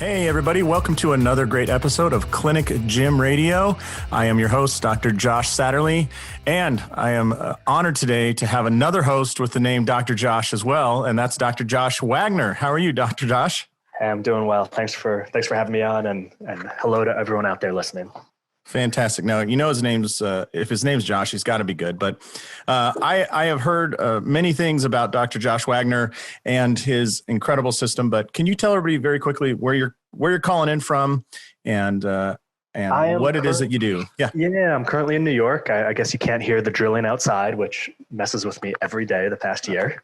Hey, everybody. Welcome to another great episode of Clinic Gym Radio. I am your host, Dr. Josh Satterley, and I am honored today to have another host with the name Dr. Josh as well, and that's Dr. Josh Wagner. How are you, Dr. Josh? Hey, I'm doing well. Thanks for having me on, and hello to everyone out there listening. Fantastic. Now, you know his name's, if his name's Josh, he's got to be good. But I have heard many things about Dr. Josh Wagner and his incredible system. But can you tell everybody very quickly where you're calling in from and what it is that you do? Yeah, I'm currently in New York. I guess you can't hear the drilling outside, which messes with me every day the past year.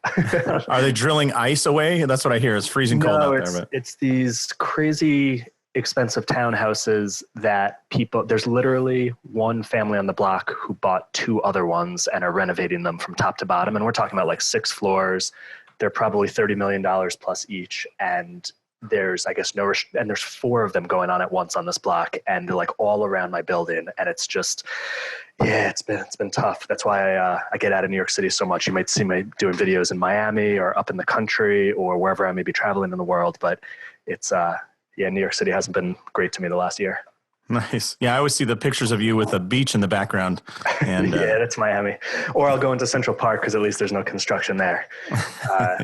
Are they drilling ice away? That's what I hear. It's freezing cold out there. But it's these crazy expensive townhouses that there's literally one family on the block who bought two other ones and are renovating them from top to bottom. And we're talking about like 6 floors. They're probably $30 million plus each. And there's, I guess, and there's 4 of them going on at once on this block. And they're like all around my building. And it's just, it's been tough. That's why I get out of New York City so much. You might see me doing videos in Miami or up in the country or wherever I may be traveling in the world. But it's, New York City hasn't been great to me the last year. Nice. Yeah, I always see the pictures of you with a beach in the background. And yeah, that's Miami. Or I'll go into Central Park because at least there's no construction there.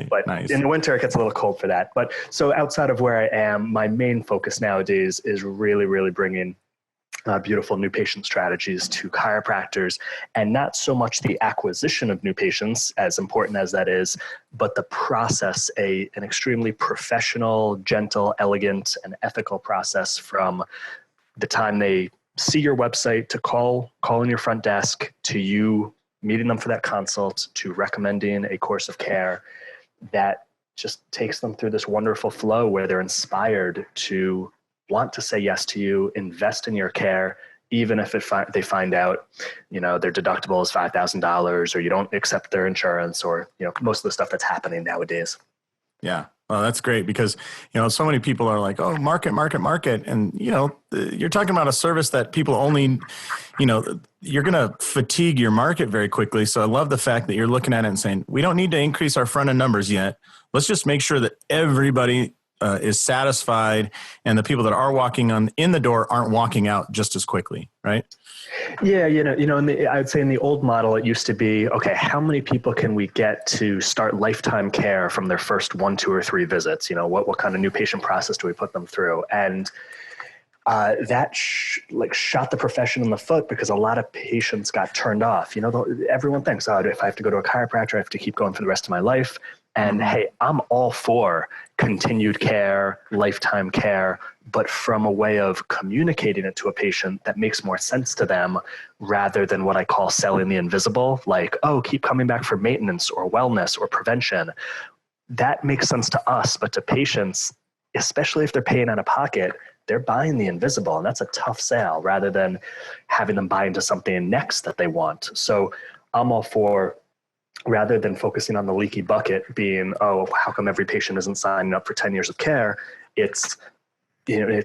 But nice. In the winter, it gets a little cold for that. But so outside of where I am, my main focus nowadays is really, really bringing beautiful new patient strategies to chiropractors, and not so much the acquisition of new patients, as important as that is, but the process, an extremely professional, gentle, elegant, and ethical process from the time they see your website to calling your front desk, to you meeting them for that consult, to recommending a course of care that just takes them through this wonderful flow where they're inspired to want to say yes to you, invest in your care, even if they find out, their deductible is $5,000 or you don't accept their insurance or, most of the stuff that's happening nowadays. Yeah. Well, that's great because, so many people are like, oh, market. And, you're talking about a service that people only, you're going to fatigue your market very quickly. So I love the fact that you're looking at it and saying, we don't need to increase our front end numbers yet. Let's just make sure that everybody is satisfied, and the people that are walking in the door aren't walking out just as quickly, right? Yeah, I'd say in the old model, it used to be, okay, how many people can we get to start lifetime care from their first 1, 2, or 3 visits? What kind of new patient process do we put them through? And that shot the profession in the foot because a lot of patients got turned off. Everyone thinks, oh, if I have to go to a chiropractor, I have to keep going for the rest of my life. And hey, I'm all for continued care, lifetime care, but from a way of communicating it to a patient that makes more sense to them rather than what I call selling the invisible, like, oh, keep coming back for maintenance or wellness or prevention. That makes sense to us, but to patients, especially if they're paying out of pocket, they're buying the invisible, and that's a tough sale rather than having them buy into something next that they want. So I'm all for, rather than focusing on the leaky bucket being, oh, how come every patient isn't signing up for 10 years of care? It's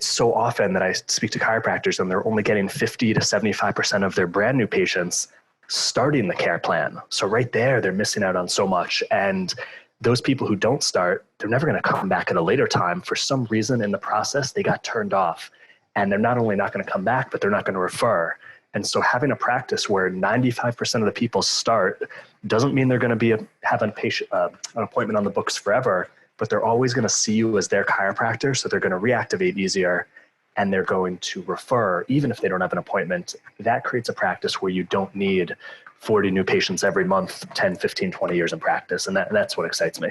so often that I speak to chiropractors and they're only getting 50 to 75% of their brand new patients starting the care plan. So right there, they're missing out on so much. And those people who don't start, they're never going to come back at a later time. For some reason in the process, they got turned off. And they're not only not going to come back, but they're not going to refer. And so having a practice where 95% of the people start doesn't mean they're going to have an appointment on the books forever, but they're always going to see you as their chiropractor. So they're going to reactivate easier and they're going to refer, even if they don't have an appointment. That creates a practice where you don't need 40 new patients every month, 10, 15, 20 years in practice. And that's what excites me.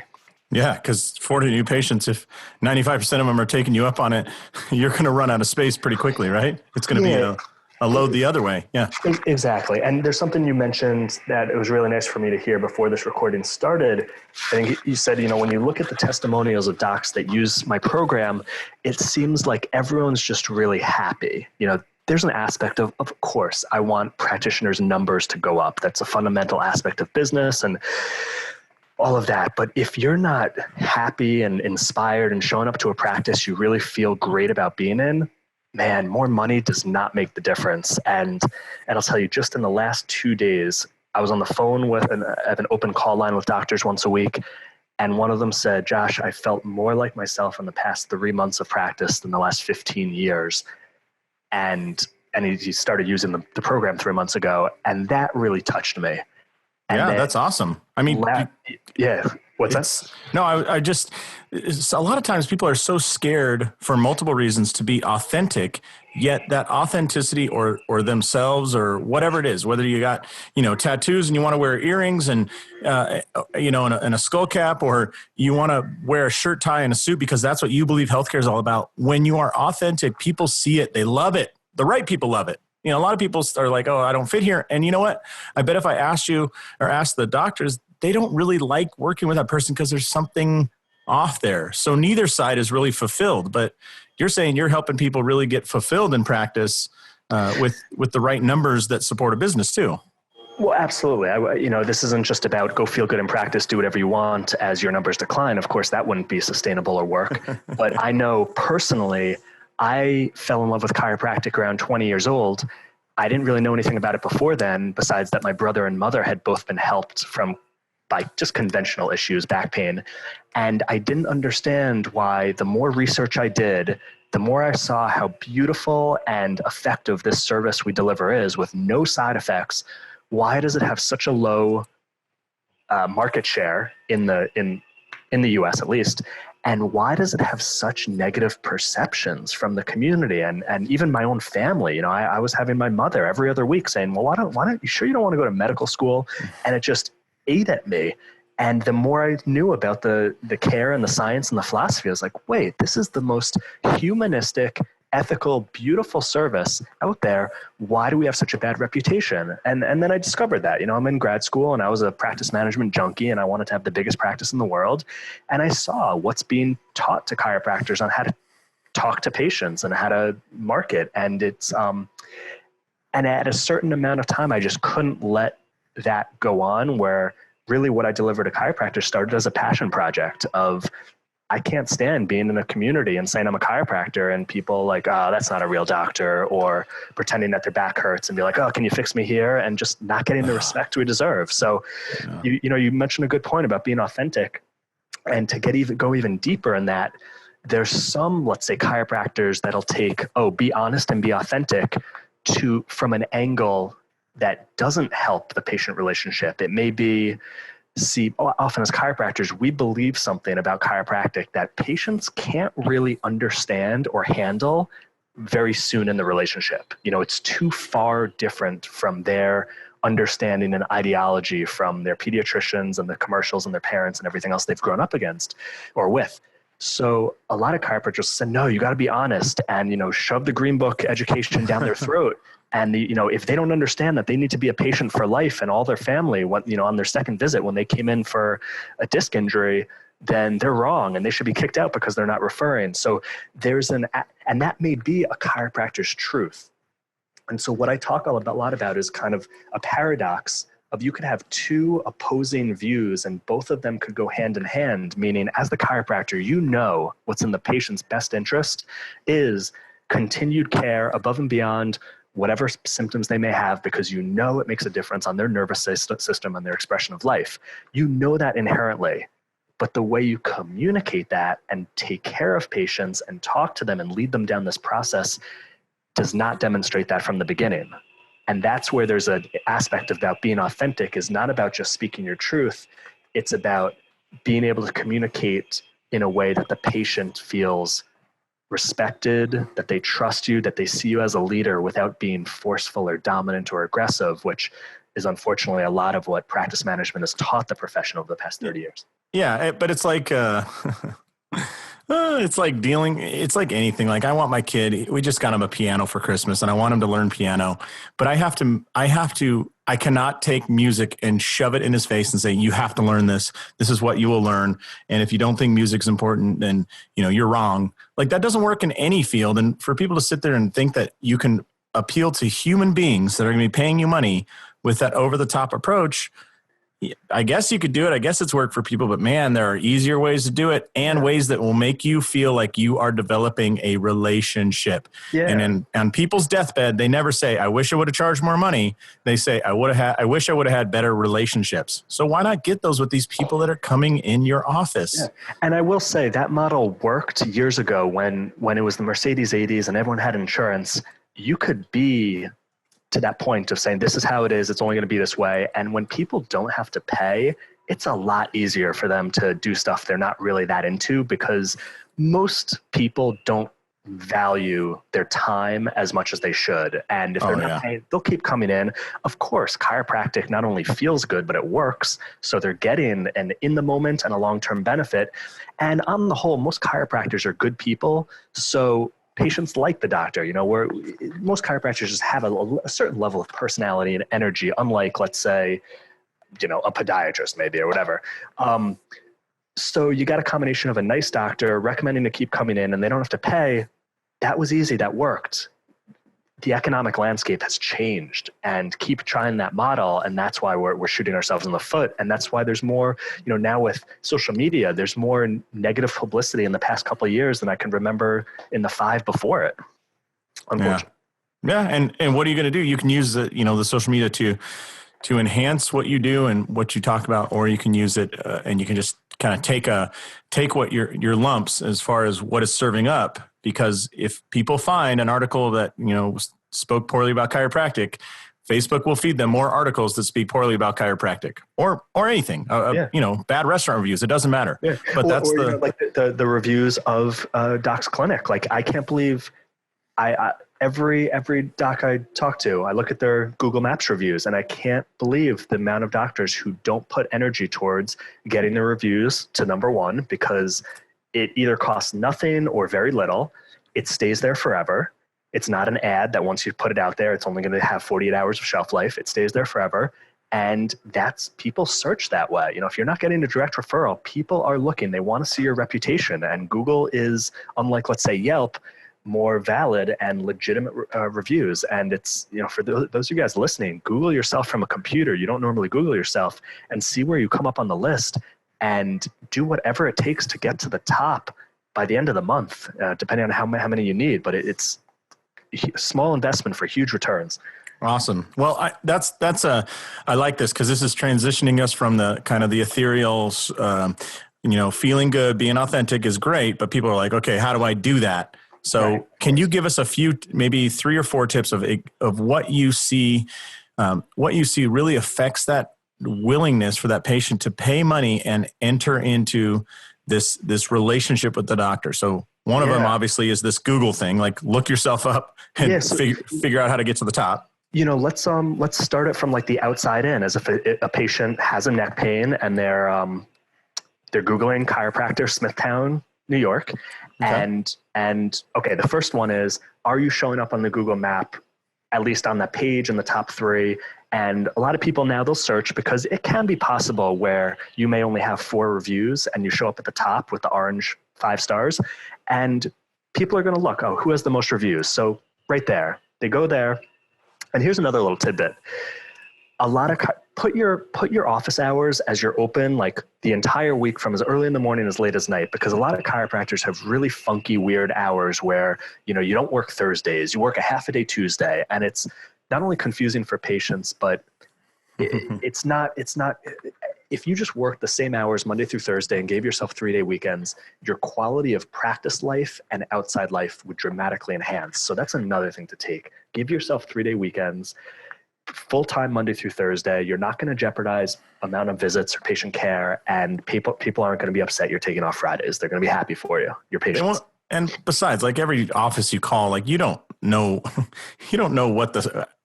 Yeah, because 40 new patients, if 95% of them are taking you up on it, you're going to run out of space pretty quickly, right? It's going to be a load the other way. Yeah, exactly. And there's something you mentioned that it was really nice for me to hear before this recording started. I think you said, when you look at the testimonials of docs that use my program, it seems like everyone's just really happy. There's an aspect of course, I want practitioners' numbers to go up. That's a fundamental aspect of business and all of that. But if you're not happy and inspired and showing up to a practice you really feel great about being in, man, more money does not make the difference. And I'll tell you, just in the last 2 days, I was on the phone I have an open call line with doctors once a week. And one of them said, Josh, I felt more like myself in the past 3 months of practice than the last 15 years. And he started using the program 3 months ago. And that really touched me. And Yeah, that's awesome. I mean, yeah. What's that? No, I just, a lot of times people are so scared for multiple reasons to be authentic, yet that authenticity or themselves or whatever it is, whether you got, tattoos and you want to wear earrings and, and a skull cap, or you want to wear a shirt, tie, and a suit because that's what you believe healthcare is all about. When you are authentic, people see it. They love it. The right people love it. A lot of people are like, oh, I don't fit here. And you know what? I bet if I asked you or asked the doctors, they don't really like working with that person because there's something off there. So neither side is really fulfilled. But you're saying you're helping people really get fulfilled in practice with the right numbers that support a business too. Well, absolutely. This isn't just about go feel good in practice, do whatever you want as your numbers decline. Of course, that wouldn't be sustainable or work. But I know personally, I fell in love with chiropractic around 20 years old. I didn't really know anything about it before then, besides that my brother and mother had both been helped by just conventional issues, back pain. And I didn't understand why the more research I did, the more I saw how beautiful and effective this service we deliver is with no side effects. Why does it have such a low market share in the US at least? And why does it have such negative perceptions from the community and even my own family? I was having my mother every other week saying, well, why don't you sure you don't want to go to medical school? And it just ate at me. And the more I knew about the care and the science and the philosophy, I was like, wait, this is the most humanistic, ethical, beautiful service out there. Why do we have such a bad reputation? And then I discovered that, I'm in grad school and I was a practice management junkie and I wanted to have the biggest practice in the world. And I saw what's being taught to chiropractors on how to talk to patients and how to market. And it's, and at a certain amount of time, I just couldn't let that go on, where really what I deliver to chiropractors started as a passion project of, I can't stand being in a community and saying I'm a chiropractor and people like, oh, that's not a real doctor, or pretending that their back hurts and be like, oh, can you fix me here? And just not getting the respect we deserve. So, you mentioned a good point about being authentic, and to go even deeper in that, there's some, let's say, chiropractors that'll take, be honest and be authentic from an angle that doesn't help the patient relationship. It may be, often as chiropractors, we believe something about chiropractic that patients can't really understand or handle very soon in the relationship. It's too far different from their understanding and ideology from their pediatricians and the commercials and their parents and everything else they've grown up against or with. So a lot of chiropractors said, no, you got to be honest and, shove the green book education down their throat. And if they don't understand that they need to be a patient for life and all their family, on their second visit when they came in for a disc injury, then they're wrong and they should be kicked out because they're not referring. So and that may be a chiropractor's truth. And so what I talk a lot about is kind of a paradox of, you could have two opposing views and both of them could go hand in hand, meaning as the chiropractor, what's in the patient's best interest is continued care above and beyond whatever symptoms they may have, because it makes a difference on their nervous system and their expression of life. That inherently, but the way you communicate that and take care of patients and talk to them and lead them down this process does not demonstrate that from the beginning. And that's where there's an aspect about being authentic is not about just speaking your truth. It's about being able to communicate in a way that the patient feels respected, that they trust you, that they see you as a leader without being forceful or dominant or aggressive, which is unfortunately a lot of what practice management has taught the profession over the past 30 years. Yeah, but it's like, it's like anything. Like I want my kid, we just got him a piano for Christmas and I want him to learn piano, but I cannot take music and shove it in his face and say, you have to learn this. This is what you will learn. And if you don't think music's important, then, you're wrong. Like that doesn't work in any field. And for people to sit there and think that you can appeal to human beings that are going to be paying you money with that over the top approach, I guess you could do it. I guess it's worked for people, but man, there are easier ways to do it and ways that will make you feel like you are developing a relationship. Yeah. And on people's deathbed, they never say, I wish I would have charged more money. They say, I wish I would have had better relationships. So why not get those with these people that are coming in your office? Yeah. And I will say that model worked years ago when it was the Mercedes 80s and everyone had insurance. You could be to that point of saying, this is how it is. It's only going to be this way. And when people don't have to pay, it's a lot easier for them to do stuff they're not really that into, because most people don't value their time as much as they should. And if they're not paying, they'll keep coming in. Of course, chiropractic not only feels good, but it works. So they're getting an in the moment and a long-term benefit. And on the whole, most chiropractors are good people. So patients like the doctor, where most chiropractors just have a certain level of personality and energy, unlike, let's say, a podiatrist maybe or whatever. So you got a combination of a nice doctor recommending to keep coming in and they don't have to pay. That was easy. That worked. The economic landscape has changed, and keep trying that model. And that's why we're shooting ourselves in the foot. And that's why there's more, now with social media, there's more negative publicity in the past couple of years than I can remember in the 5 before it. Unfortunately. Yeah. And what are you going to do? You can use the social media to enhance what you do and what you talk about, or you can use it and you can just kind of take what your lumps as far as what is serving up. Because if people find an article that, spoke poorly about chiropractic, Facebook will feed them more articles that speak poorly about chiropractic or anything, bad restaurant reviews. It doesn't matter. Yeah. But that's like the reviews of Doc's clinic. Like, I can't believe every doc I talk to, I look at their Google Maps reviews, and I can't believe the amount of doctors who don't put energy towards getting the reviews to number 1, because it either costs nothing or very little. It stays there forever. It's not an ad that once you put it out there, it's only going to have 48 hours of shelf life. It stays there forever. And people search that way. If you're not getting a direct referral, people are looking. They want to see your reputation. And Google is, unlike, let's say, Yelp, more valid and legitimate reviews. And it's, for those of you guys listening, Google yourself from a computer. You don't normally Google yourself, and see where you come up on the list, and do whatever it takes to get to the top by the end of the month, depending on how many you need. But it's a small investment for huge returns. Awesome. Well, I like this, because this is transitioning us from the kind of the ethereal, feeling good, being authentic is great, but people are like, okay, how do I do that? So Can you give us a few, maybe 3 or 4 tips of what you see really affects that willingness for that patient to pay money and enter into this relationship with the doctor? So one of them obviously is this Google thing, like look yourself up and figure out how to get to the top. Let's start it from like the outside in, as if a patient has a neck pain and they're Googling chiropractor, Smithtown, New York. Okay. And the first one is, are you showing up on the Google map, at least on that page in the top 3? And a lot of people now, they'll search, because it can be possible where you may only have 4 reviews and you show up at the top with the orange 5 stars, and people are going to look, who has the most reviews? So right there, they go there. And here's another little tidbit. Put your office hours as you're open, like the entire week, from as early in the morning as late as night, because a lot of chiropractors have really funky, weird hours where, you don't work Thursdays, you work a half a day Tuesday, and it's not only confusing for patients, but it's not, if you just worked the same hours Monday through Thursday and gave yourself 3-day weekends, your quality of practice life and outside life would dramatically enhance. So that's another thing to take. Give yourself 3-day weekends, full-time Monday through Thursday. You're not going to jeopardize amount of visits or patient care, and people aren't going to be upset you're taking off Fridays. They're going to be happy for you, your patients. And besides, like every office you call, like you don't know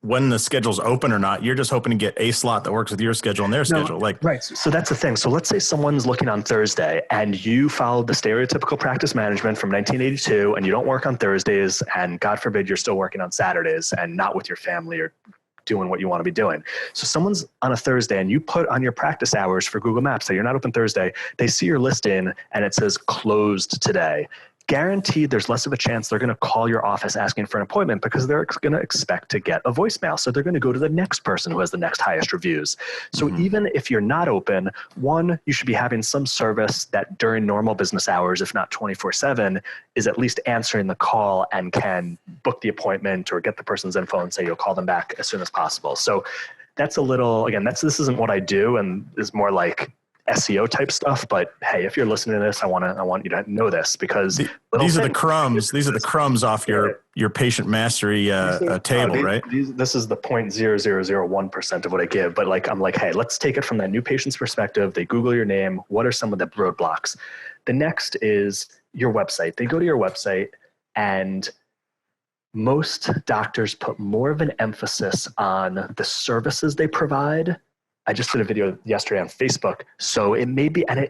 when the schedule's open or not. You're just hoping to get a slot that works with your schedule and their schedule. Right. So that's the thing. So let's say someone's looking on Thursday and you followed the stereotypical practice management from 1982, and you don't work on Thursdays, and God forbid you're still working on Saturdays and not with your family or doing what you want to be doing. So someone's on a Thursday and you put on your practice hours for Google Maps that you're not open Thursday. They see your listing and it says closed today. guaranteed there's less of a chance they're going to call your office asking for an appointment because they're going to expect to get a voicemail. So they're going to go to the next person who has the next highest reviews. So even if you're not open, one, you should be having some service that during normal business hours, if not 24/7, is at least answering the call and can book the appointment or get the person's info and say you'll call them back as soon as possible. So that's a little, again, this isn't what I do and is more like SEO type stuff, but hey, if you're listening to this, I want you to know this because these are the crumbs. These are the crumbs off your patient mastery table, right? This is the 0.0001% of what I give, but I'm like, hey, let's take it from that new patient's perspective. They Google your name. What are some of the roadblocks? The next is your website. They go to your website, and most doctors put more of an emphasis on the services they provide. I just did a video yesterday on Facebook. So it may be, I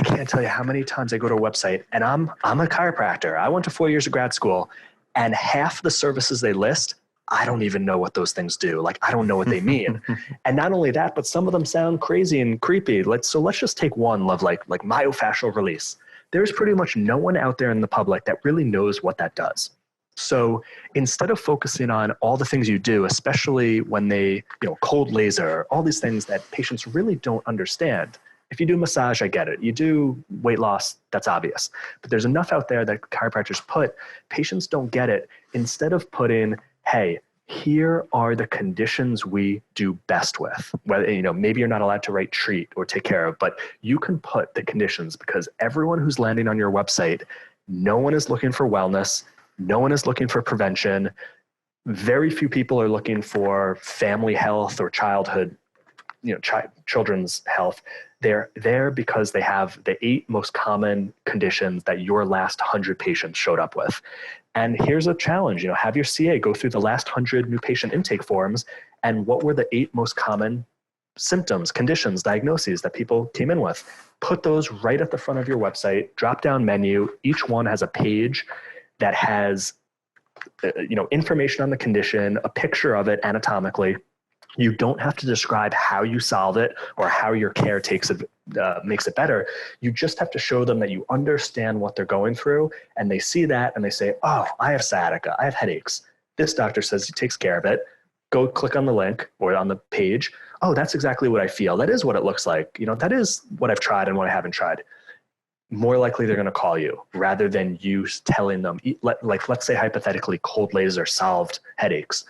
can't tell you how many times I go to a website, and I'm a chiropractor. I went to 4 years of grad school, and half the services they list, I don't even know what those things do. I don't know what they mean. And not only that, but some of them sound crazy and creepy. So let's just take one of like myofascial release. There's pretty much no one out there in the public that really knows what that does. So instead of focusing on all the things you do, especially when they, cold laser, all these things that patients really don't understand. If you do massage, I get it. You do weight loss, that's obvious. But there's enough out there that chiropractors put, patients don't get it. Instead of putting, hey, here are the conditions we do best with. Whether, maybe you're not allowed to write treat or take care of, but you can put the conditions because everyone who's landing on your website, no one is looking for wellness. No one is looking for prevention. Very few people are looking for family health or childhood, children's health. They're there because they have the 8 most common conditions that your last 100 patients showed up with. And here's a challenge, have your CA go through the last 100 new patient intake forms and what were the 8 most common symptoms, conditions, diagnoses that people came in with. Put those right at the front of your website, drop down menu. Each one has a page that has, information on the condition, a picture of it anatomically. You don't have to describe how you solve it or how your care makes it better. You just have to show them that you understand what they're going through, and they see that and they say, oh, I have sciatica, I have headaches. This doctor says he takes care of it. Go click on the link or on the page. Oh, that's exactly what I feel. That is what it looks like. That is what I've tried and what I haven't tried. More likely they're going to call you rather than you telling them, let's say hypothetically cold laser solved headaches.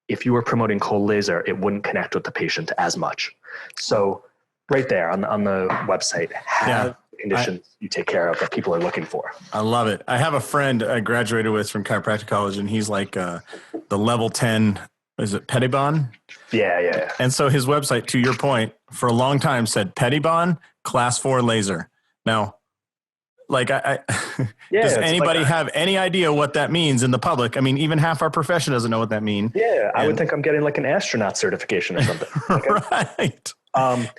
If you were promoting cold laser, it wouldn't connect with the patient as much. So right there on the website, have conditions you take care of that people are looking for. I love it. I have a friend I graduated with from chiropractic college, and he's like the level 10, is it Pettibon? Yeah. And so his website, to your point, for a long time said Pettibon class 4 laser. Now, does anybody have any idea what that means in the public? I mean, even half our profession doesn't know what that means. Yeah, I would think I'm getting an astronaut certification or something. Right.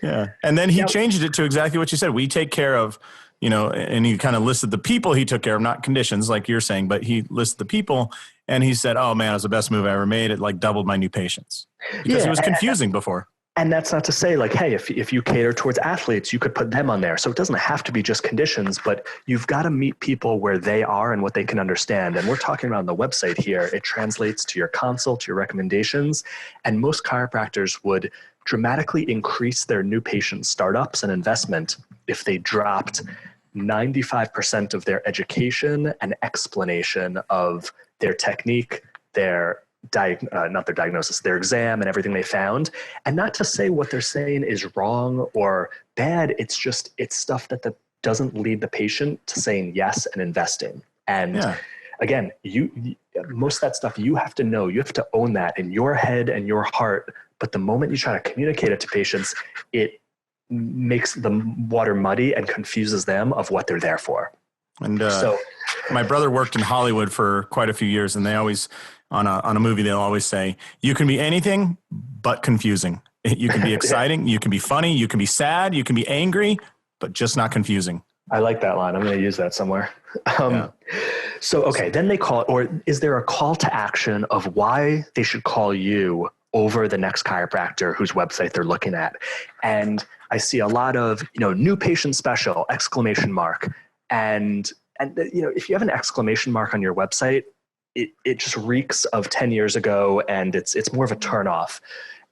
Yeah. And then he changed it to exactly what you said. We take care of, and he kind of listed the people he took care of, not conditions like you're saying, but he listed the people, and he said, oh man, it was the best move I ever made. It doubled my new patients because it was confusing before. And that's not to say hey, if you cater towards athletes, you could put them on there. So it doesn't have to be just conditions, but you've got to meet people where they are and what they can understand. And we're talking about on the website here, it translates to your consult, to your recommendations. And most chiropractors would dramatically increase their new patient startups and investment if they dropped 95% of their education and explanation of their technique, their not their diagnosis, their exam and everything they found. And not to say what they're saying is wrong or bad. It's stuff that doesn't lead the patient to saying yes and investing. And again, most of that stuff you have to know, you have to own that in your head and your heart. But the moment you try to communicate it to patients, it makes the water muddy and confuses them of what they're there for. And my brother worked in Hollywood for quite a few years, and they always, on a movie, they'll always say, you can be anything but confusing. You can be exciting, you can be funny, you can be sad, you can be angry, but just not confusing. I like that line. I'm going to use that somewhere. So, okay, then they call it, or is there a call to action of why they should call you over the next chiropractor whose website they're looking at? And I see a lot of, new patient special, ! And And if you have an exclamation mark on your website, it just reeks of 10 years ago, and it's more of a turnoff.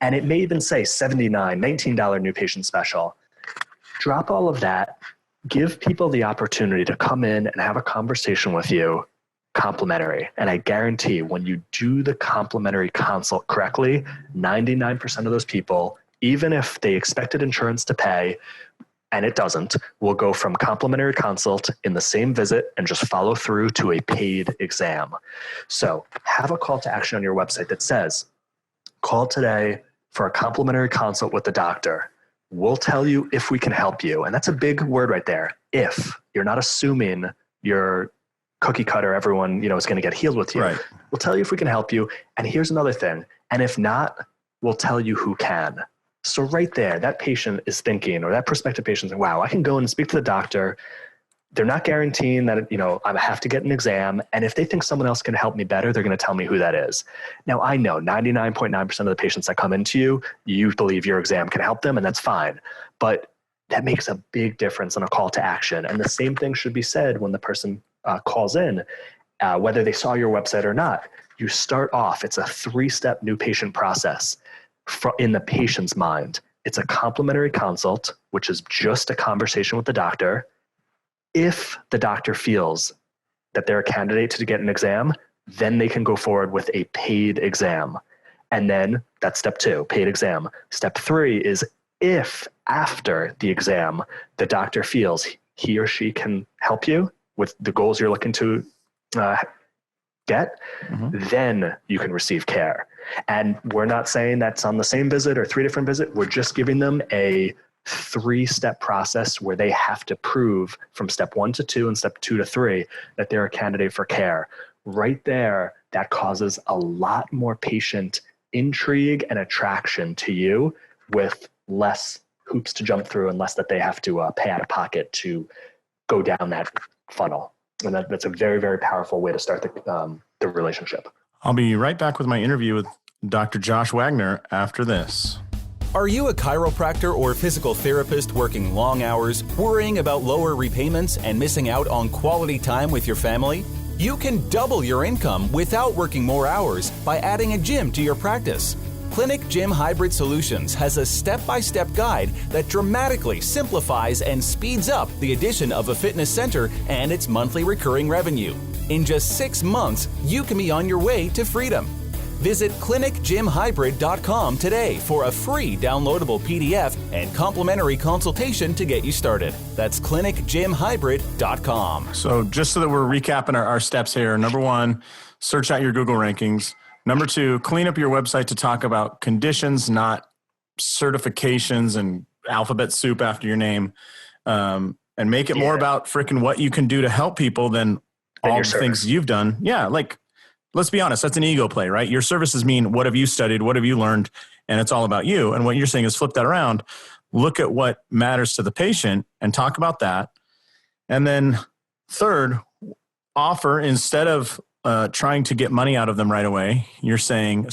And it may even say $79, $19 new patient special. Drop all of that. Give people the opportunity to come in and have a conversation with you, complimentary. And I guarantee when you do the complimentary consult correctly, 99% of those people, even if they expected insurance to pay, and it doesn't, will go from complimentary consult in the same visit and just follow through to a paid exam. So have a call to action on your website that says, call today for a complimentary consult with the doctor. We'll tell you if we can help you. And that's a big word right there. If. You're not assuming you're cookie cutter, everyone is going to get healed with you. Right. We'll tell you if we can help you. And here's another thing. And if not, we'll tell you who can. So right there, that patient is thinking, or that prospective patient is saying, wow, I can go and speak to the doctor. They're not guaranteeing that, I have to get an exam. And if they think someone else can help me better, they're going to tell me who that is. Now, I know 99.9% of the patients that come into you believe your exam can help them, and that's fine. But that makes a big difference on a call to action. And the same thing should be said when the person calls in, whether they saw your website or not. You start off, it's a 3-step new patient process in the patient's mind. It's a complimentary consult, which is just a conversation with the doctor. If the doctor feels that they're a candidate to get an exam, then they can go forward with a paid exam. And then that's step 2, paid exam. Step 3 is if after the exam, the doctor feels he or she can help you with the goals you're looking to get, then you can receive care. And we're not saying that's on the same visit or 3 different visits. We're just giving them a 3-step process where they have to prove from step 1 to 2 and step 2 to 3 that they're a candidate for care. Right there, that causes a lot more patient intrigue and attraction to you, with less hoops to jump through and less that they have to pay out of pocket to go down that funnel. And that's a very, very powerful way to start the relationship. I'll be right back with my interview with Dr. Josh Wagner after this. Are you a chiropractor or physical therapist working long hours, worrying about lower repayments and missing out on quality time with your family? You can double your income without working more hours by adding a gym to your practice. Clinic Gym Hybrid Solutions has a step-by-step guide that dramatically simplifies and speeds up the addition of a fitness center and its monthly recurring revenue. In just 6 months, you can be on your way to freedom. Visit clinicgymhybrid.com today for a free downloadable PDF and complimentary consultation to get you started. That's clinicgymhybrid.com. So just so that we're recapping our steps here, number 1, search out your Google rankings. Number 2, clean up your website to talk about conditions, not certifications and alphabet soup after your name, and make it more about freaking what you can do to help people than all the things you've done. Yeah, like, let's be honest, that's an ego play, right? Your services mean what have you studied, what have you learned, and it's all about you. And what you're saying is flip that around, look at what matters to the patient and talk about that. And then 3rd, offer, instead of trying to get money out of them right away, you're saying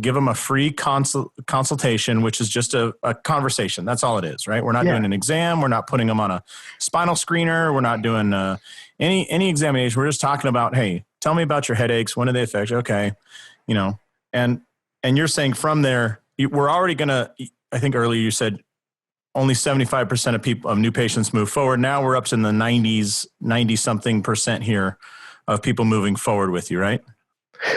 give them a free consultation, which is just a conversation. That's all it is, right? We're not doing an exam. We're not putting them on a spinal screener. We're not doing any examination. We're just talking about, hey, tell me about your headaches. When do they affect you? Okay. And you're saying from there, we're already going to, I think earlier you said only 75% of new patients move forward. Now we're up to in the 90 something percent here of people moving forward with you, right?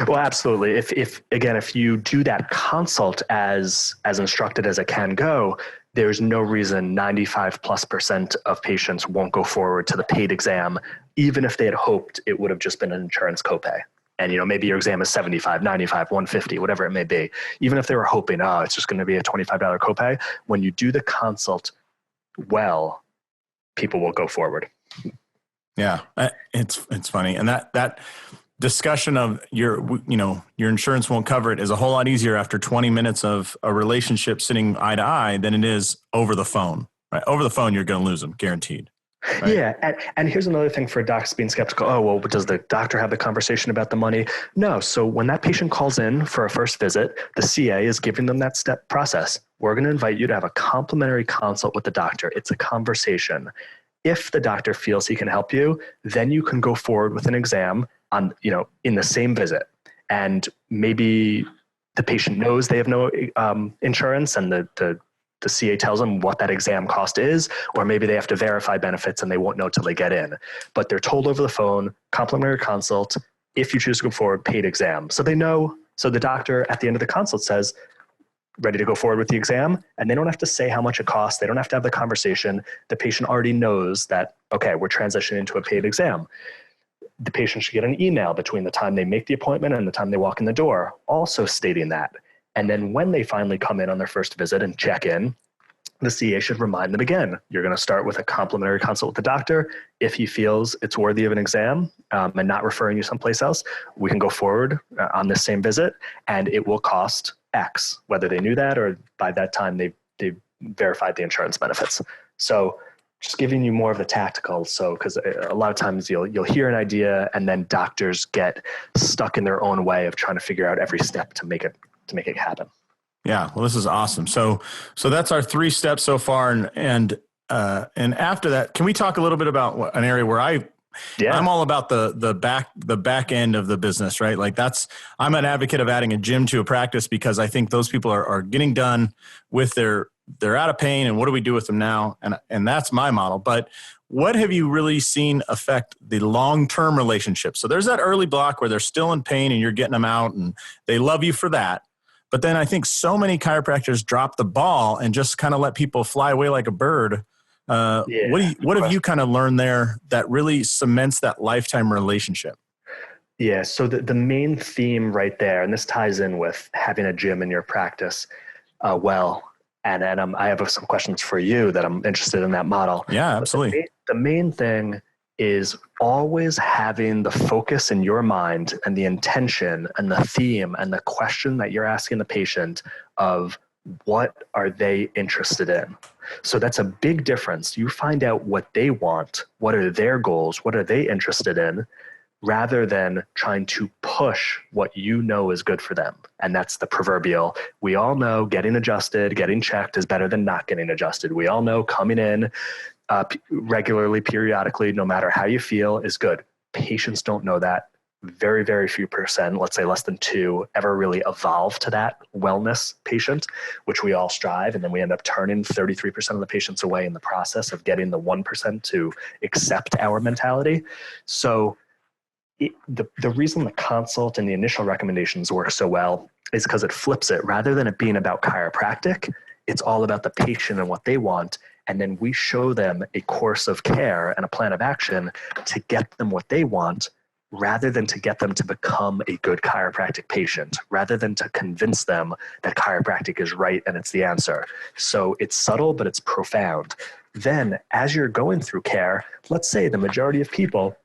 Well, absolutely. If you do that consult as instructed as it can go, there's no reason 95+% of patients won't go forward to the paid exam, even if they had hoped it would have just been an insurance copay. And, maybe your exam is $75, $95, $150, whatever it may be. Even if they were hoping, it's just going to be a $25 copay, when you do the consult well, people will go forward. Yeah, it's funny. And that discussion of your insurance won't cover it is a whole lot easier after 20 minutes of a relationship sitting eye to eye than it is over the phone, right? Over the phone, you're going to lose them, guaranteed. Right? Yeah. And here's another thing for docs being skeptical. Oh, well, does the doctor have the conversation about the money? No. So when that patient calls in for a first visit, the CA is giving them that step process. We're going to invite you to have a complimentary consult with the doctor. It's a conversation. If the doctor feels he can help you, then you can go forward with an exam on, in the same visit. And maybe the patient knows they have no insurance, and the CA tells them what that exam cost is, or maybe they have to verify benefits and they won't know till they get in. But they're told over the phone, complimentary consult, if you choose to go forward, paid exam. So they know, so the doctor at the end of the consult says, ready to go forward with the exam, and they don't have to say how much it costs. They don't have to have the conversation. The patient already knows that, okay, we're transitioning into a paid exam. The patient should get an email between the time they make the appointment and the time they walk in the door, also stating that. And then when they finally come in on their first visit and check in, the CA should remind them again, you're going to start with a complimentary consult with the doctor. If he feels it's worthy of an exam and not referring you someplace else, we can go forward on this same visit, and it will cost X, whether they knew that or by that time they verified the insurance benefits. So just giving you more of the tactical. So, because a lot of times you'll hear an idea and then doctors get stuck in their own way of trying to figure out every step to make it happen. Yeah, well, this is awesome. So that's our 3 steps so far, and after that, can we talk a little bit about an area where I'm all about the back end of the business, right? Like I'm an advocate of adding a gym to a practice, because I think those people are getting done with they're out of pain, and what do we do with them now? And that's my model. But what have you really seen affect the long-term relationship? So there's that early block where they're still in pain and you're getting them out and they love you for that. But then I think so many chiropractors drop the ball and just kind of let people fly away like a bird. What have you kind of learned there that really cements that lifetime relationship? Yeah. So the main theme right there, and this ties in with having a gym in your practice, and I have some questions for you that I'm interested in that model. Yeah, absolutely. The main thing is always having the focus in your mind and the intention and the theme and the question that you're asking the patient of what are they interested in. So that's a big difference. You find out what they want, what are their goals, what are they interested in, rather than trying to push what you know is good for them. And that's the proverbial, we all know getting adjusted, getting checked is better than not getting adjusted. We all know coming in regularly, periodically, no matter how you feel, is good. Patients don't know that. Very, very few percent, let's say less than 2, ever really evolve to that wellness patient, which we all strive. And then we end up turning 33% of the patients away in the process of getting the 1% to accept our mentality. So the reason the consult and the initial recommendations work so well is because it flips it. Rather than it being about chiropractic, it's all about the patient and what they want. And then we show them a course of care and a plan of action to get them what they want, rather than to get them to become a good chiropractic patient, rather than to convince them that chiropractic is right and it's the answer. So it's subtle, but it's profound. Then as you're going through care, let's say the majority of people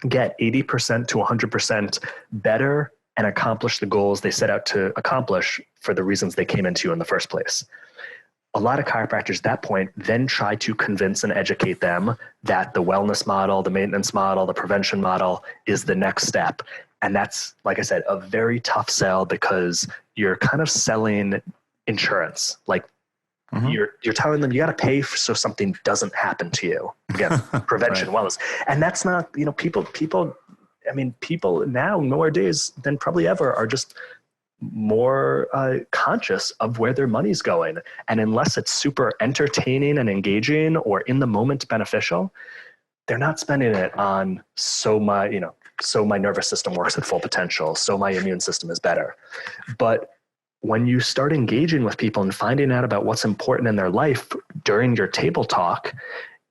get 80% to 100% better and accomplish the goals they set out to accomplish for the reasons they came into in the first place. A lot of chiropractors at that point then try to convince and educate them that the wellness model, the maintenance model, the prevention model is the next step. And that's, like I said, a very tough sell, because you're kind of selling insurance. Like you're telling them you got to pay so something doesn't happen to you. Again, prevention, right. Wellness. And that's not, people now nowadays than probably ever are just more conscious of where their money's going. And unless it's super entertaining and engaging or in the moment beneficial, they're not spending it on so my nervous system works at full potential, so my immune system is better. But when you start engaging with people and finding out about what's important in their life during your table talk,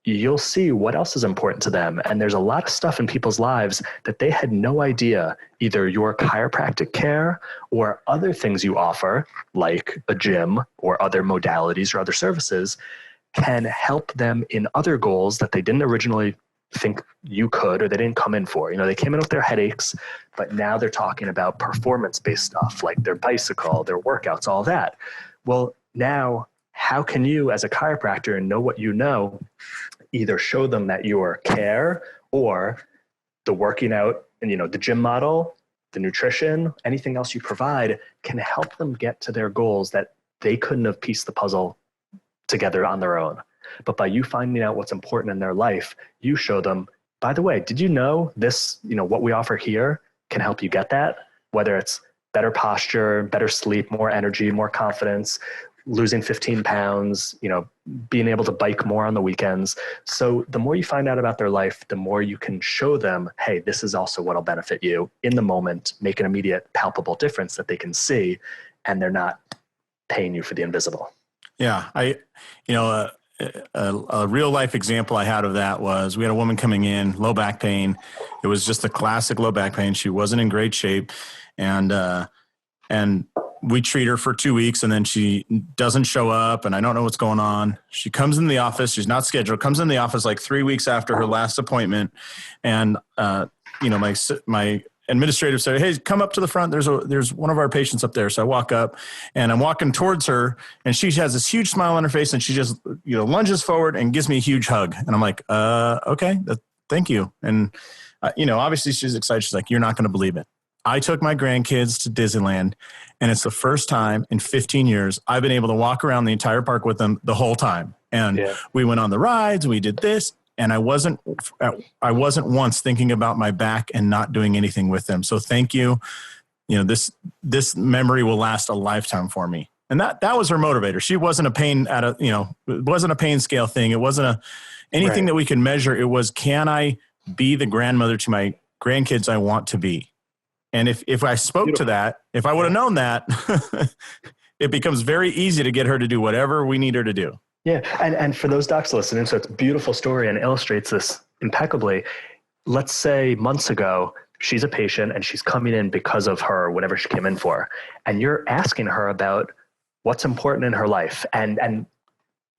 you'll see what else is important to them. And there's a lot of stuff in people's lives that they had no idea either your chiropractic care or other things you offer, like a gym or other modalities or other services, can help them in other goals that they didn't originally think you could, or they didn't come in for. They came in with their headaches, but now they're talking about performance-based stuff like their bicycle, their workouts, all that. Well, now how can you, as a chiropractor, and know what you know, either show them that your care or the working out and, the gym model, the nutrition, anything else you provide can help them get to their goals that they couldn't have pieced the puzzle together on their own. But by you finding out what's important in their life, you show them, by the way, did you know this, what we offer here can help you get that? Whether it's better posture, better sleep, more energy, more confidence, losing 15 pounds, being able to bike more on the weekends. So the more you find out about their life, the more you can show them, hey, this is also what'll benefit you in the moment, make an immediate palpable difference that they can see, and they're not paying you for the invisible. Yeah. A real life example I had of that was we had a woman coming in, low back pain. It was just a classic low back pain. She wasn't in great shape. And we treat her for 2 weeks and then she doesn't show up and I don't know what's going on. She comes in the office. She's not scheduled, comes in the office like 3 weeks after her last appointment. And, my administrative said, hey, come up to the front. There's one of our patients up there. So I walk up and I'm walking towards her and she has this huge smile on her face and she just, lunges forward and gives me a huge hug. And I'm like, okay, thank you. And, obviously she's excited. She's like, you're not going to believe it. I took my grandkids to Disneyland and it's the first time in 15 years I've been able to walk around the entire park with them the whole time. And we went on the rides, we did this. And I wasn't once thinking about my back and not doing anything with them. So thank you. This memory will last a lifetime for me. And that was her motivator. She wasn't a pain it wasn't a pain scale thing. It wasn't anything that we can measure. It was, can I be the grandmother to my grandkids I want to be? And if I spoke to that, if I would have known that, it becomes very easy to get her to do whatever we need her to do. Yeah. And for those docs listening, so it's a beautiful story and illustrates this impeccably. Let's say months ago, she's a patient and she's coming in because of her, whatever she came in for. And you're asking her about what's important in her life. And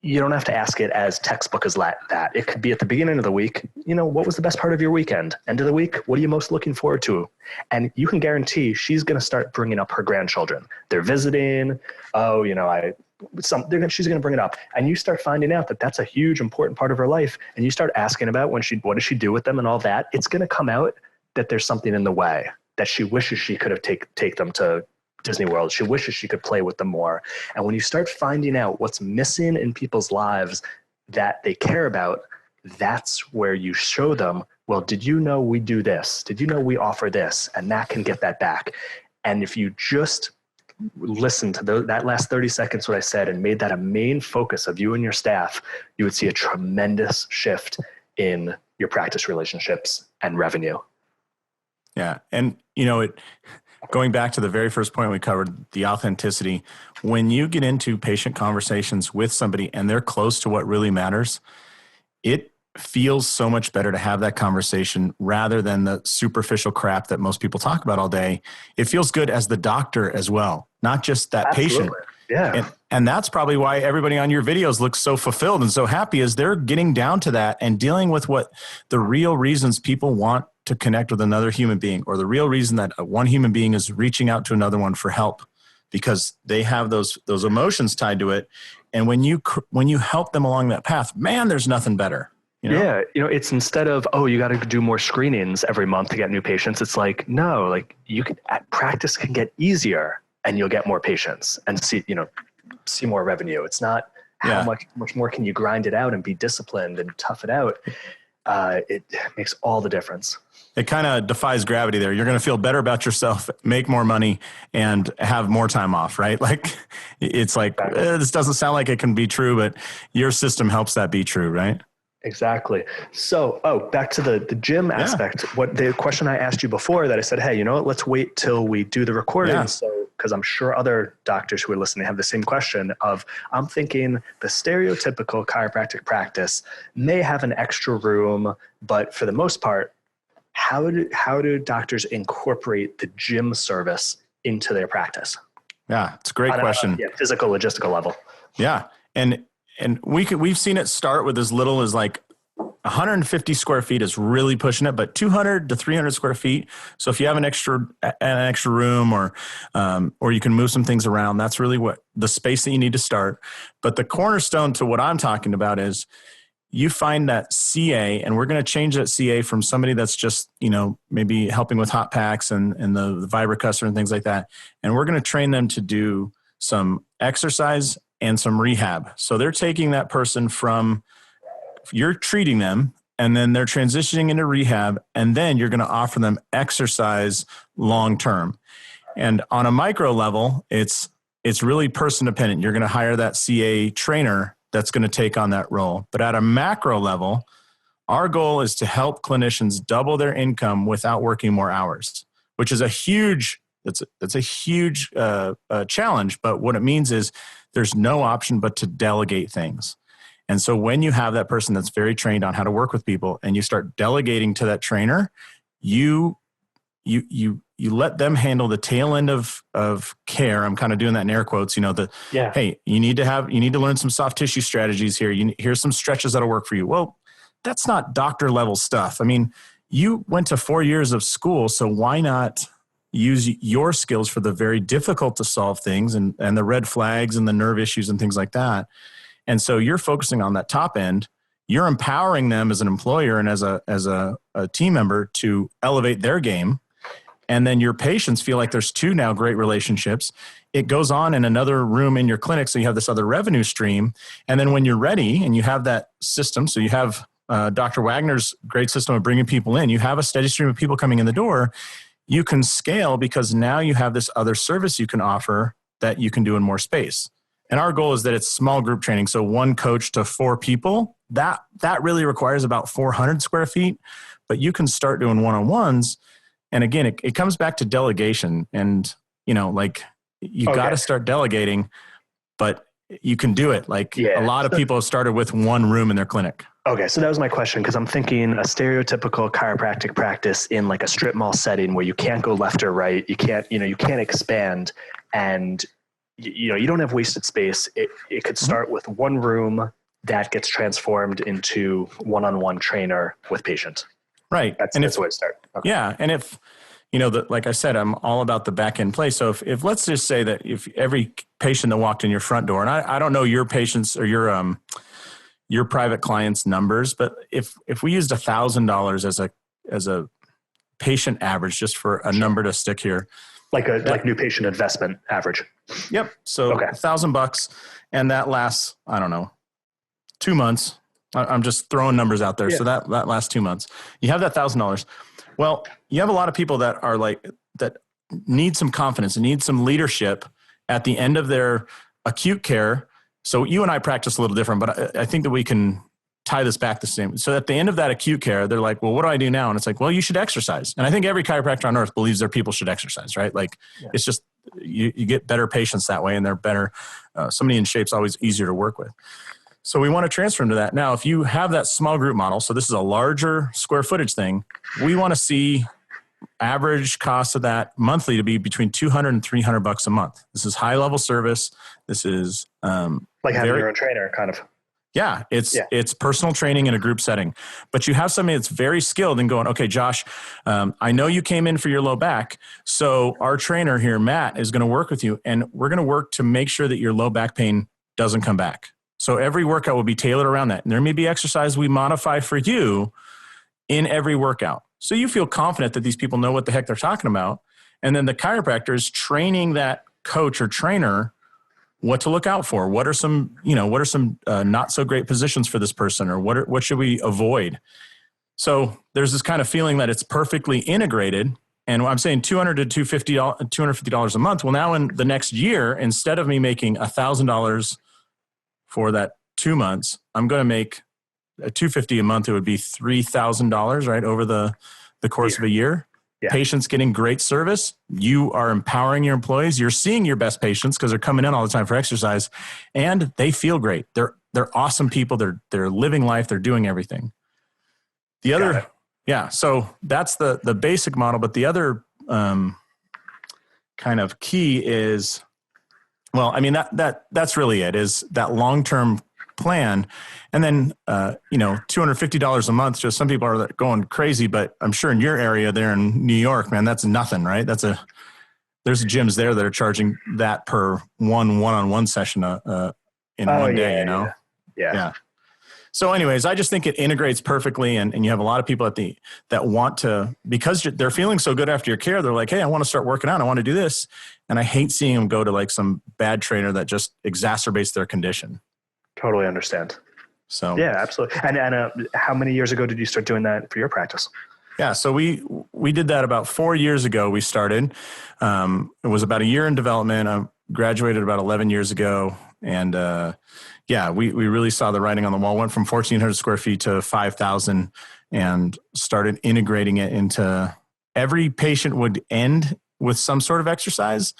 you don't have to ask it as textbook as that. It could be at the beginning of the week, what was the best part of your weekend? End of the week, what are you most looking forward to? And you can guarantee she's going to start bringing up her grandchildren. They're visiting. She's going to bring it up. And you start finding out that that's a huge, important part of her life. And you start asking about what does she do with them and all that. It's going to come out that there's something in the way, that she wishes she could have take them to Disney World. She wishes she could play with them more. And when you start finding out what's missing in people's lives that they care about, that's where you show them, well, did you know we do this? Did you know we offer this? And that can get that back. And if you just listen to that last 30 seconds, what I said, and made that a main focus of you and your staff, you would see a tremendous shift in your practice relationships and revenue. Yeah. And, going back to the very first point we covered, the authenticity, when you get into patient conversations with somebody and they're close to what really matters, it feels so much better to have that conversation rather than the superficial crap that most people talk about all day. It feels good as the doctor as well, not just that patient. Yeah. And that's probably why everybody on your videos looks so fulfilled and so happy, is they're getting down to that and dealing with what the real reasons people want to connect with another human being, or the real reason that one human being is reaching out to another one for help, because they have those emotions tied to it. And when you help them along that path, man, there's nothing better. Yeah. It's instead of, you got to do more screenings every month to get new patients. It's like, no, like practice can get easier and you'll get more patients and see more revenue. It's not how much more can you grind it out and be disciplined and tough it out. It makes all the difference. It kind of defies gravity there. You're going to feel better about yourself, make more money, and have more time off, right? Like, it's like, this doesn't sound like it can be true, but your system helps that be true, right? Exactly. So, back to the gym aspect. What the question I asked you before that I said, hey, let's wait till we do the recording. Yeah. So, because I'm sure other doctors who are listening have the same question of, I'm thinking the stereotypical chiropractic practice may have an extra room, but for the most part, how do doctors incorporate the gym service into their practice? Yeah, it's a great question. Physical, logistical level. Yeah. And we've seen it start with as little as like 150 square feet is really pushing it, but 200 to 300 square feet. So if you have an extra room or you can move some things around, that's really what the space that you need to start. But the cornerstone to what I'm talking about is you find that CA, and we're going to change that CA from somebody that's just, maybe helping with hot packs and the vibrocussor and things like that. And we're going to train them to do some exercise and some rehab. So they're taking that person from, you're treating them, and then they're transitioning into rehab, and then you're going to offer them exercise long-term. And on a micro level, it's really person dependent. You're going to hire that CA trainer that's going to take on that role. But at a macro level, our goal is to help clinicians double their income without working more hours, which is a huge challenge. But what it means is there's no option but to delegate things. And so when you have that person that's very trained on how to work with people and you start delegating to that trainer, you let them handle the tail end of care. I'm kind of doing that in air quotes, hey, you need to learn some soft tissue strategies here. Here's some stretches that'll work for you. Well, that's not doctor level stuff. I mean, you went to 4 years of school, so why not use your skills for the very difficult to solve things and the red flags and the nerve issues and things like that. And so you're focusing on that top end. You're empowering them as an employer and as a team member to elevate their game. And then your patients feel like there's two now great relationships. It goes on in another room in your clinic, so you have this other revenue stream. And then when you're ready and you have that system, so you have Dr. Wagner's great system of bringing people in, you have a steady stream of people coming in the door, you can scale because now you have this other service you can offer that you can do in more space. And our goal is that it's small group training. So one coach to 4 people, that really requires about 400 square feet, but you can start doing one-on-ones. And again, it comes back to delegation and, you got to start delegating, but you can do it. A lot of people have started with one room in their clinic. Okay. So that was my question. Cause I'm thinking a stereotypical chiropractic practice in like a strip mall setting where you can't go left or right. You can't expand, and you don't have wasted space. It could start with one room that gets transformed into one-on-one trainer with patient. Right. That's the way to start. Okay. Yeah. And if, like I said, I'm all about the back end play. So if let's just say that if every patient that walked in your front door, and I don't know your patients or your private clients' numbers, but if we used $1,000 as a patient average, just for a number to stick here, like new patient investment average. Yep. So $1,000, and that lasts, I don't know, 2 months. I'm just throwing numbers out there. Yeah. So that lasts 2 months. You have that $1,000. Well, you have a lot of people that are that need some confidence and need some leadership at the end of their acute care. So you and I practice a little different, but I think that we can tie this back the same. So at the end of that acute care, they're like, well, what do I do now? And it's like, well, you should exercise. And I think every chiropractor on earth believes their people should exercise, right? It's just, you get better patients that way, and they're better. Somebody in shape's always easier to work with. So we want to transfer them to that. Now, if you have that small group model, so this is a larger square footage thing, we want to see average cost of that monthly to be between $200 and $300 a month. This is high level service. This is like having your own trainer, kind of. Yeah, it's personal training in a group setting. But you have somebody that's very skilled and going, okay, Josh, I know you came in for your low back. So our trainer here, Matt, is going to work with you, and we're going to work to make sure that your low back pain doesn't come back. So every workout will be tailored around that. And there may be exercise we modify for you in every workout. So you feel confident that these people know what the heck they're talking about. And then the chiropractor is training that coach or trainer what to look out for. What are some not so great positions for this person, or what should we avoid? So there's this kind of feeling that it's perfectly integrated. And I'm saying $200 to $250 a month. Well, now in the next year, instead of me making $1,000 for that 2 months, I'm going to make $250 a month. It would be $3,000, right, over the course of a year. Yeah. Patients getting great service. You are empowering your employees. You're seeing your best patients because they're coming in all the time for exercise, and they feel great. They're awesome people. They're living life. They're doing everything. The other, so that's the basic model. But the other kind of key is, well, I mean, that's really it, is that long-term plan. And then, $250 a month, just some people are going crazy, but I'm sure in your area there in New York, man, that's nothing, right? There's gyms there that are charging that per one-on-one session in one day, Yeah. So anyways, I just think it integrates perfectly. And you have a lot of people that want to, because they're feeling so good after your care, they're like, hey, I want to start working out. I want to do this. And I hate seeing them go to like some bad trainer that just exacerbates their condition. Totally understand. So yeah, absolutely. And how many years ago did you start doing that for your practice? Yeah, so we did that about 4 years ago. We started. It was about a year in development. I graduated about 11 years ago, and we really saw the writing on the wall. Went from 1,400 square feet to 5,000, and started integrating it into every patient would end with some sort of exercise,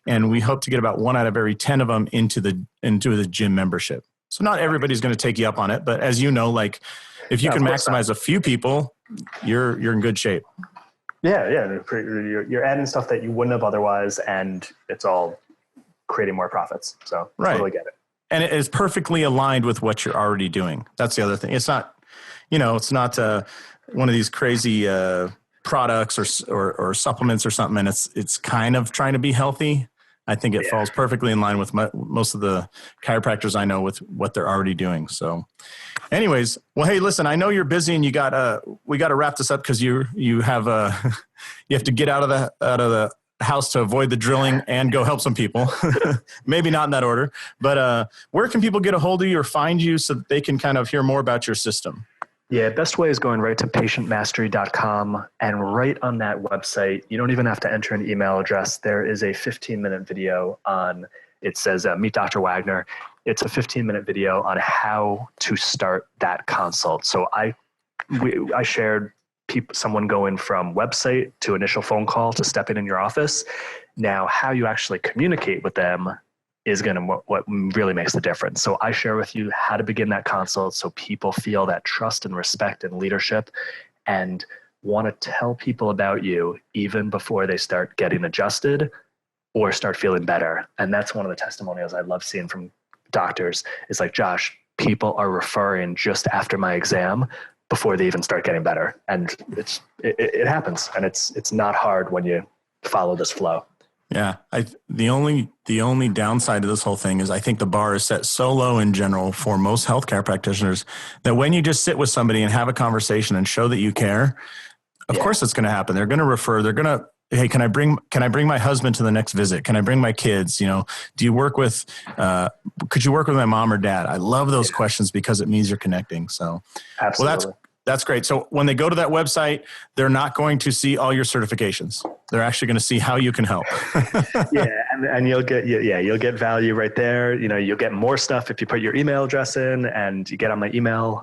and we hope to get about 1 out of every 10 of them into the gym membership. So not everybody's going to take you up on it, but as you know, like if you can maximize a few people, you're in good shape. Yeah. You're adding stuff that you wouldn't have otherwise, and it's all creating more profits. So totally get it. And it is perfectly aligned with what you're already doing. That's the other thing. It's not, it's not one of these crazy products or supplements or something, and it's kind of trying to be healthy. I think it falls perfectly in line with most of the chiropractors I know with what they're already doing. So anyways, well, hey, listen, I know you're busy and we got to wrap this up because you have you have to get out of the house to avoid the drilling and go help some people. Maybe not in that order, but where can people get a hold of you or find you so that they can kind of hear more about your system? Yeah, best way is going right to patientmastery.com, and right on that website, you don't even have to enter an email address. There is a 15-minute video on, it says Meet Dr. Wagner. It's a 15-minute video on how to start that consult. So I shared someone going from website to initial phone call to stepping in your office. Now, how you actually communicate with them is going to what really makes the difference. So I share with you how to begin that consult so people feel that trust and respect and leadership and want to tell people about you even before they start getting adjusted or start feeling better. And that's one of the testimonials I love seeing from doctors is like, Josh, people are referring just after my exam before they even start getting better. And it happens. And it's not hard when you follow this flow. Yeah. The only downside to this whole thing is I think the bar is set so low in general for most healthcare practitioners that when you just sit with somebody and have a conversation and show that you care, of course it's going to happen. They're going to refer, hey, can I bring my husband to the next visit? Can I bring my kids? Do you work with, could you work with my mom or dad? I love those questions because it means you're connecting. So, absolutely. Well, that's great. So when they go to that website, they're not going to see all your certifications. They're actually going to see how you can help. And you'll get value right there. You'll get more stuff if you put your email address in and you get on my email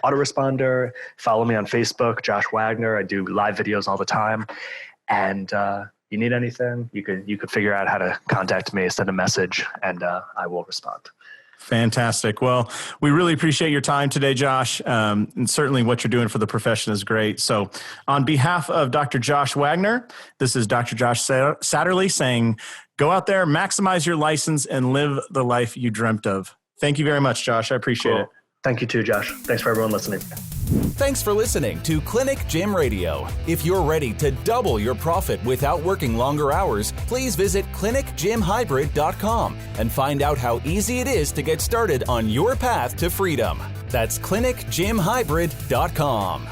autoresponder. Follow me on Facebook, Josh Wagner. I do live videos all the time. And you need anything, you could figure out how to contact me, send a message, and I will respond. Fantastic. Well, we really appreciate your time today, Josh. And certainly what you're doing for the profession is great. So on behalf of Dr. Josh Wagner, this is Dr. Josh Satterley saying, go out there, maximize your license, and live the life you dreamt of. Thank you very much, Josh. I appreciate it. Thank you too, Josh. Thanks for everyone listening. Thanks for listening to Clinic Gym Radio. If you're ready to double your profit without working longer hours, please visit clinicgymhybrid.com and find out how easy it is to get started on your path to freedom. That's clinicgymhybrid.com.